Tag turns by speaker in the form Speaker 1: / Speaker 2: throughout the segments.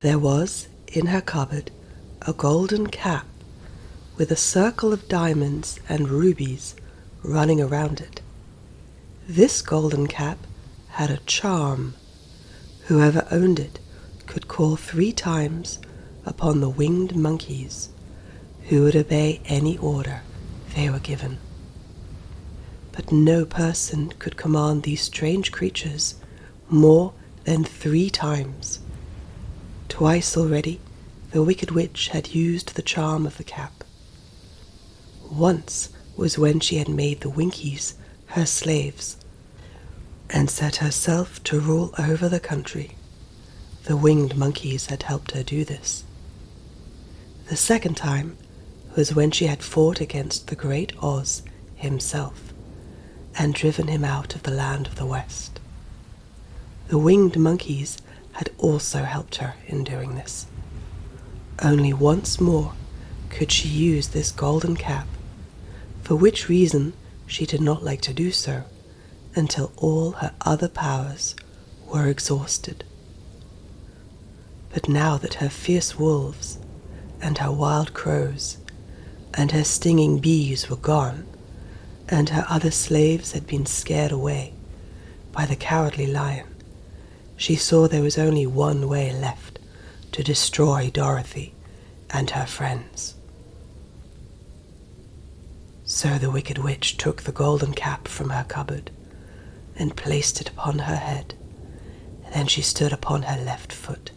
Speaker 1: There was in her cupboard a golden cap with a circle of diamonds and rubies running around it. This golden cap had a charm. Whoever owned it could call 3 times upon the winged monkeys, who would obey any order they were given. But no person could command these strange creatures more than 3 times. Twice already the wicked witch had used the charm of the cap. Once was when she had made the Winkies her slaves, and set herself to rule over the country. The winged monkeys had helped her do this. The second time was when she had fought against the great Oz himself, and driven him out of the land of the West. The winged monkeys had also helped her in doing this. Only once more could she use this golden cap, for which reason she did not like to do so until all her other powers were exhausted. But now that her fierce wolves and her wild crows and her stinging bees were gone, and her other slaves had been scared away by the cowardly lion, she saw there was only one way left to destroy Dorothy and her friends. So the wicked witch took the golden cap from her cupboard and placed it upon her head. Then she stood upon her left foot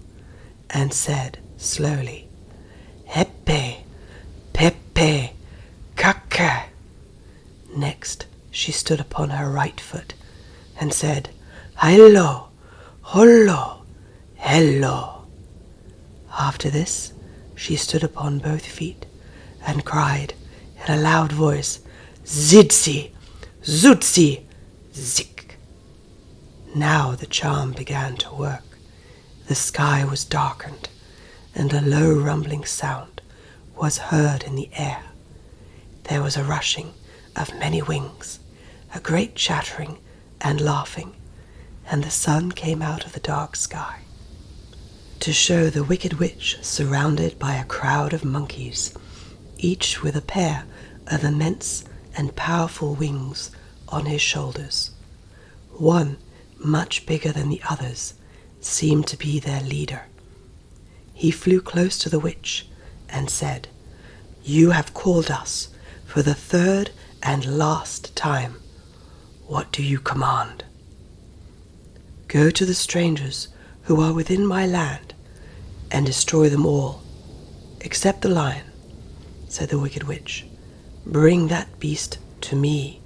Speaker 1: and said slowly, "Hepe, pepe, kaka." Next she stood upon her right foot and said, "Hello, hollo, hello." After this she stood upon both feet and cried in a loud voice, "Zidzi, zootzi, zik." Now the charm began to work. The sky was darkened, and a low rumbling sound was heard in the air. There was a rushing of many wings, a great chattering and laughing, and the sun came out of the dark sky to show the wicked witch surrounded by a crowd of monkeys, each with a pair of immense and powerful wings on his shoulders. One, much bigger than the others, seemed to be their leader. He flew close to the witch and said, "You have called us for the 3rd and last time. What do you command?" "Go to the strangers who are within my land and destroy them all, except the lion," said the wicked witch. "Bring that beast to me,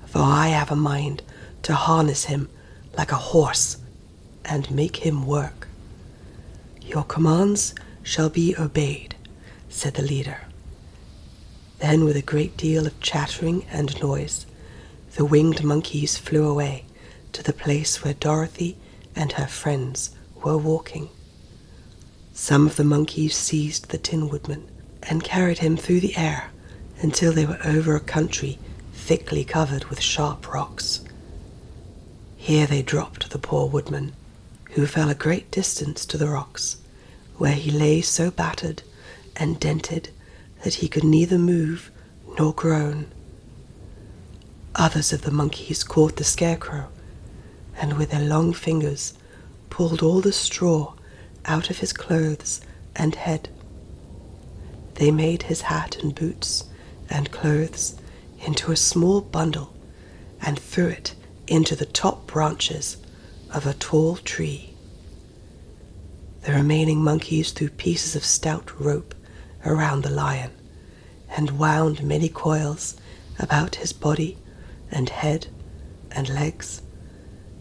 Speaker 1: for I have a mind to harness him like a horse and make him work." "Your commands shall be obeyed," said the leader. Then, with a great deal of chattering and noise, the winged monkeys flew away to the place where Dorothy and her friends were walking. Some of the monkeys seized the Tin Woodman and carried him through the air until they were over a country thickly covered with sharp rocks. Here they dropped the poor woodman, who fell a great distance to the rocks, where he lay so battered and dented that he could neither move nor groan. Others of the monkeys caught the scarecrow, and with their long fingers pulled all the straw out of his clothes and head. They made his hat and boots and clothes into a small bundle and threw it into the top branches of a tall tree. The remaining monkeys threw pieces of stout rope around the lion and wound many coils about his body and head and legs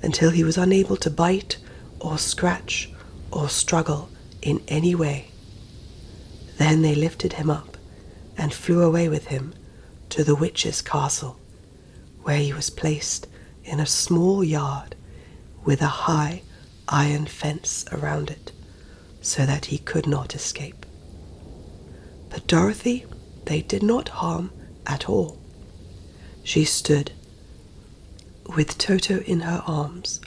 Speaker 1: until he was unable to bite or scratch or struggle in any way. Then they lifted him up and flew away with him to the witch's castle, where he was placed in a small yard with a high iron fence around it, so that he could not escape. But Dorothy they did not harm at all. She stood, with Toto in her arms,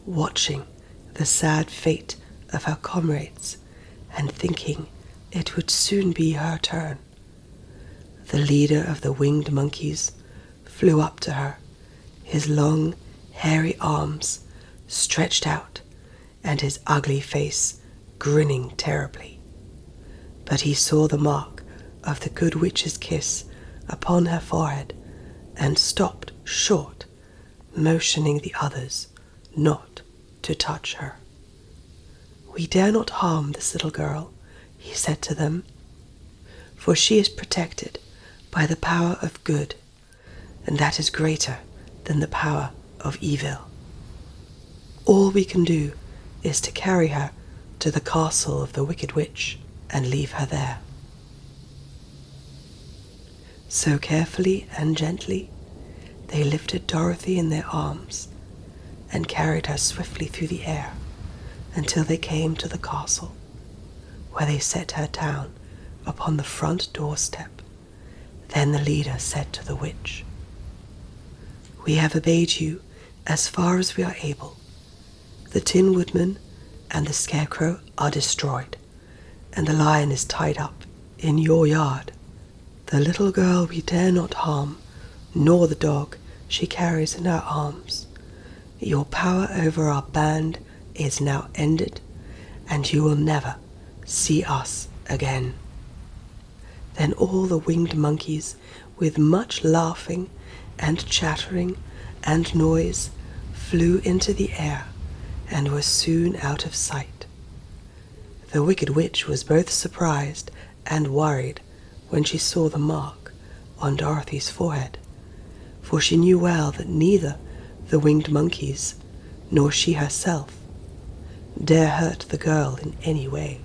Speaker 1: watching the sad fate of her comrades and thinking it would soon be her turn. The leader of the winged monkeys flew up to her, his long, hairy arms stretched out and his ugly face grinning terribly. But he saw the mark of the good witch's kiss upon her forehead and stopped short, motioning the others not to touch her. "We dare not harm this little girl," he said to them, "for she is protected by the power of good, and that is greater than the power of evil. All we can do is to carry her to the castle of the Wicked Witch and leave her there." So carefully and gently they lifted Dorothy in their arms and carried her swiftly through the air until they came to the castle, where they set her down upon the front doorstep. Then the leader said to the witch, "We have obeyed you as far as we are able. The Tin Woodman and the Scarecrow are destroyed, and the lion is tied up in your yard. The little girl we dare not harm, nor the dog she carries in her arms. Your power over our band is now ended, and you will never see us again." Then all the winged monkeys, with much laughing and chattering and noise, flew into the air and were soon out of sight. The Wicked Witch was both surprised and worried when she saw the mark on Dorothy's forehead, for she knew well that neither the winged monkeys nor she herself dare hurt the girl in any way.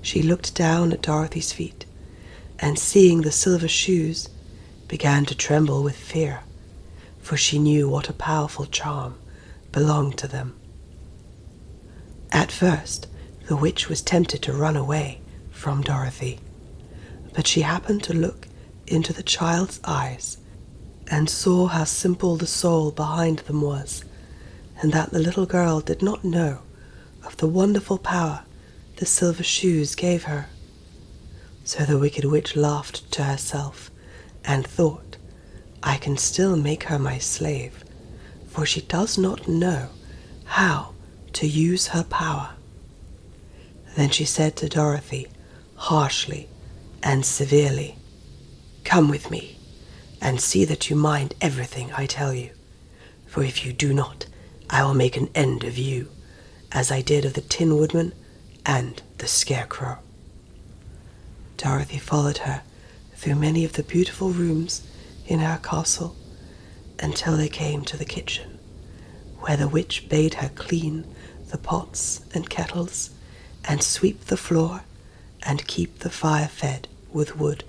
Speaker 1: She looked down at Dorothy's feet, and seeing the silver shoes, began to tremble with fear, for she knew what a powerful charm belonged to them. At first, the witch was tempted to run away from Dorothy, but she happened to look into the child's eyes and saw how simple the soul behind them was, and that the little girl did not know of the wonderful power the silver shoes gave her. So the Wicked Witch laughed to herself and thought, "I can still make her my slave, for she does not know how to use her power." Then she said to Dorothy, harshly and severely, "Come with me, and see that you mind everything I tell you, for if you do not, I will make an end of you, as I did of the Tin Woodman and the Scarecrow." Dorothy followed her through many of the beautiful rooms in her castle until they came to the kitchen, where the witch bade her clean the pots and kettles and sweep the floor and keep the fire fed with wood.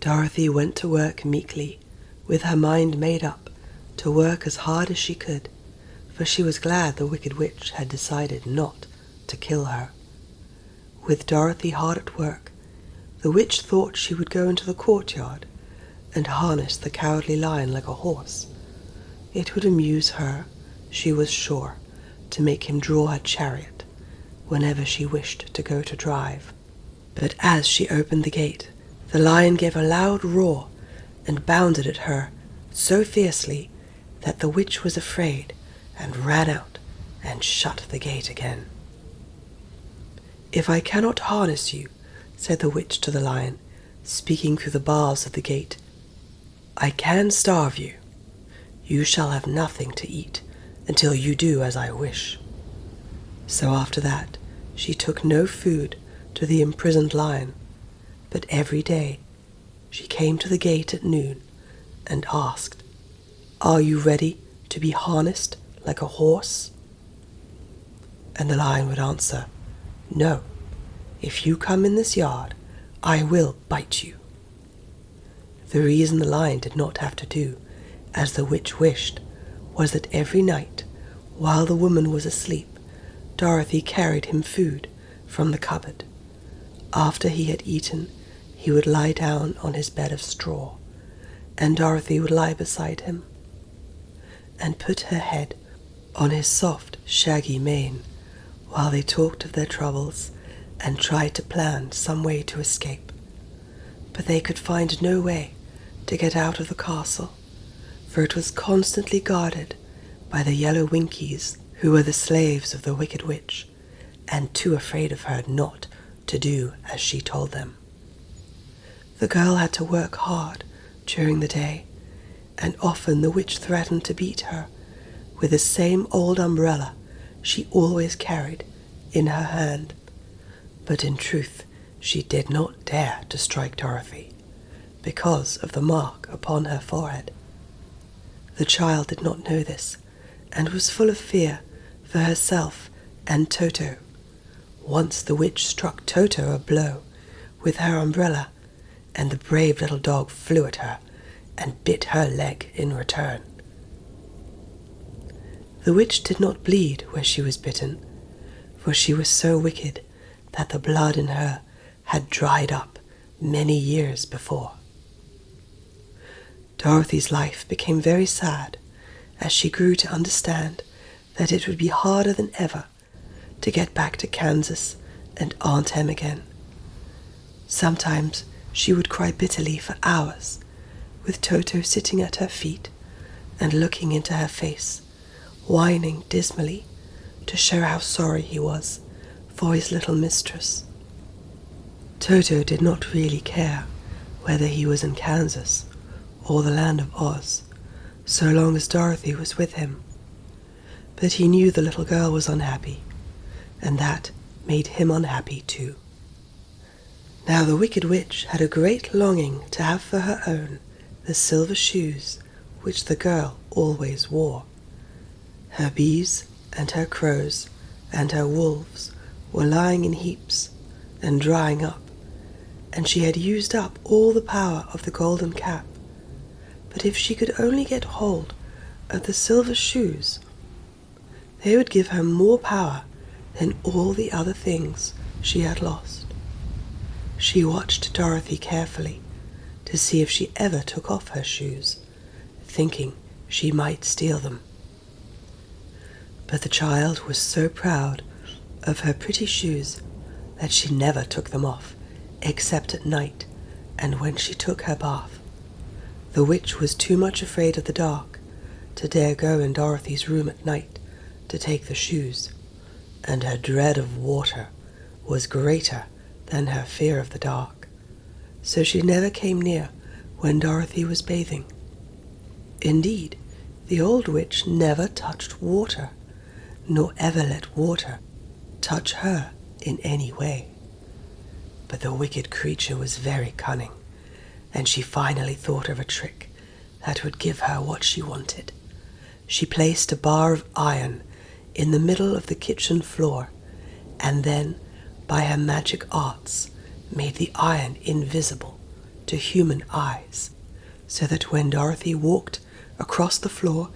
Speaker 1: Dorothy went to work meekly, with her mind made up to work as hard as she could, for she was glad the Wicked Witch had decided not to kill her. With Dorothy hard at work, the witch thought she would go into the courtyard and harness the Cowardly Lion like a horse. It would amuse her, she was sure, to make him draw her chariot whenever she wished to go to drive. But as she opened the gate, the lion gave a loud roar and bounded at her so fiercely that the witch was afraid and ran out and shut the gate again. "If I cannot harness you," said the witch to the lion, speaking through the bars of the gate, "I can starve you. You shall have nothing to eat until you do as I wish." So after that, she took no food to the imprisoned lion, but every day she came to the gate at noon and asked, "Are you ready to be harnessed like a horse?" And the lion would answer, "No, if you come in this yard, I will bite you." The reason the lion did not have to do as the witch wished was that every night, while the woman was asleep, Dorothy carried him food from the cupboard. After he had eaten, he would lie down on his bed of straw, and Dorothy would lie beside him and put her head on his soft, shaggy mane while they talked of their troubles and tried to plan some way to escape. But they could find no way to get out of the castle, for it was constantly guarded by the yellow Winkies, who were the slaves of the Wicked Witch, and too afraid of her not to do as she told them. The girl had to work hard during the day, and often the witch threatened to beat her with the same old umbrella she always carried in her hand. But in truth, she did not dare to strike Dorothy, because of the mark upon her forehead. The child did not know this, and was full of fear for herself and Toto. Once the witch struck Toto a blow with her umbrella, and the brave little dog flew at her and bit her leg in return. The witch did not bleed where she was bitten, for she was so wicked that the blood in her had dried up many years before. Dorothy's life became very sad as she grew to understand that it would be harder than ever to get back to Kansas and Aunt Em again. Sometimes she would cry bitterly for hours, with Toto sitting at her feet and looking into her face, whining dismally to show how sorry he was for his little mistress. Toto did not really care whether he was in Kansas or the land of Oz, so long as Dorothy was with him. But he knew the little girl was unhappy, and that made him unhappy too. Now the Wicked Witch had a great longing to have for her own the silver shoes which the girl always wore. Her bees and her crows and her wolves were lying in heaps and drying up, and she had used up all the power of the golden cap. But if she could only get hold of the silver shoes, they would give her more power than all the other things she had lost. She watched Dorothy carefully to see if she ever took off her shoes, thinking she might steal them. But the child was so proud of her pretty shoes that she never took them off, except at night and when she took her bath. The witch was too much afraid of the dark to dare go in Dorothy's room at night to take the shoes, and her dread of water was greater than her fear of the dark, so she never came near when Dorothy was bathing. Indeed, the old witch never touched water, nor ever let water touch her in any way. But the wicked creature was very cunning, and she finally thought of a trick that would give her what she wanted. She placed a bar of iron in the middle of the kitchen floor, and then, by her magic arts, made the iron invisible to human eyes, so that when Dorothy walked across the floor,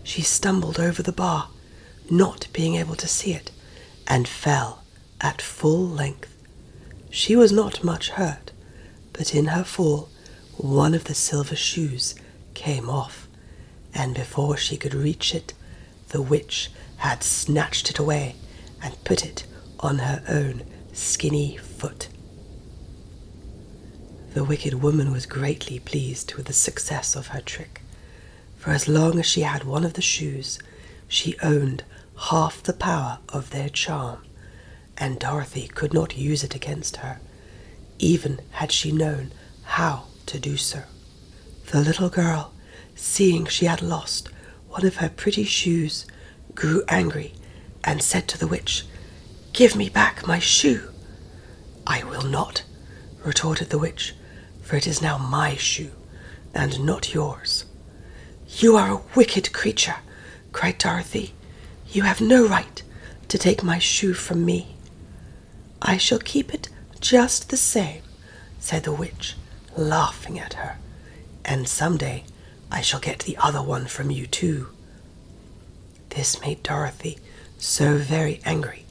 Speaker 1: she stumbled over the bar, not being able to see it, and fell at full length. She was not much hurt, but in her fall, one of the silver shoes came off, and before she could reach it, the witch had snatched it away and put it on her own skinny foot. The wicked woman was greatly pleased with the success of her trick, for as long as she had one of the shoes, she owned half the power of their charm, and Dorothy could not use it against her, even had she known how to do so. The little girl, seeing she had lost one of her pretty shoes, grew angry and said to the witch, "Give me back my shoe." "I will not," retorted the witch, "for it is now my shoe, and not yours." "You are a wicked creature," cried Dorothy. "You have no right to take my shoe from me." "I shall keep it just the same," said the witch, laughing at her, "and someday I shall get the other one from you too." This made Dorothy so very angry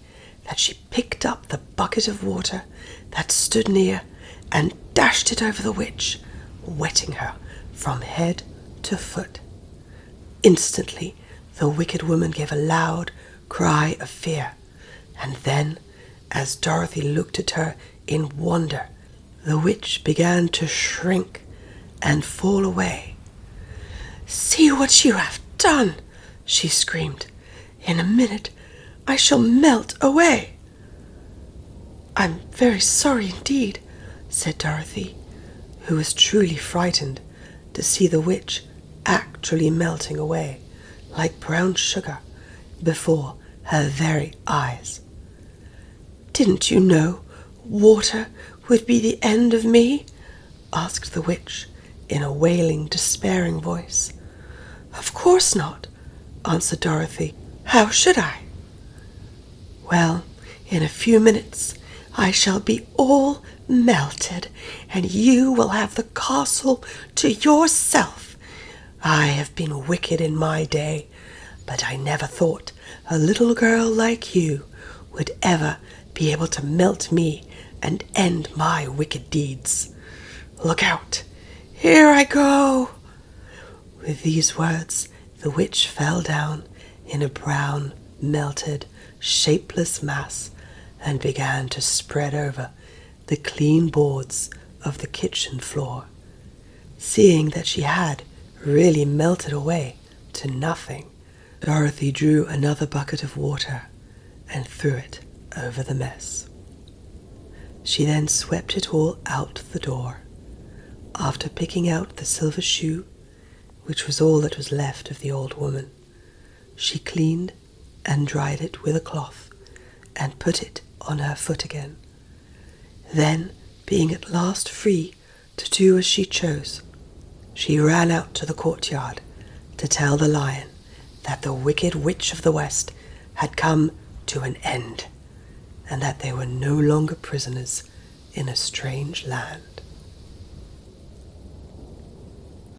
Speaker 1: that she picked up the bucket of water that stood near and dashed it over the witch, wetting her from head to foot. Instantly the wicked woman gave a loud cry of fear, and then, As Dorothy looked at her in wonder, the witch began to shrink and fall away. "See what you have done!" she screamed. "In a minute I shall melt away." "I'm very sorry indeed," said Dorothy, who was truly frightened to see the witch actually melting away like brown sugar before her very eyes. "Didn't you know water would be the end of me?" asked the witch in a wailing, despairing voice. "Of course not," answered Dorothy. "How should I?" "Well, in a few minutes I shall be all melted, and you will have the castle to yourself. I have been wicked in my day, but I never thought a little girl like you would ever be able to melt me and end my wicked deeds. Look out! Here I go!" With these words, the witch fell down in a brown, melted, shapeless mass and began to spread over the clean boards of the kitchen floor. Seeing that she had really melted away to nothing, Dorothy drew another bucket of water and threw it over the mess. She then swept it all out the door. After picking out the silver shoe, which was all that was left of the old woman, she cleaned and dried it with a cloth and put it on her foot again. Then, being at last free to do as she chose, she ran out to the courtyard to tell the lion that the wicked witch of the West had come to an end, and that they were no longer prisoners in a strange land.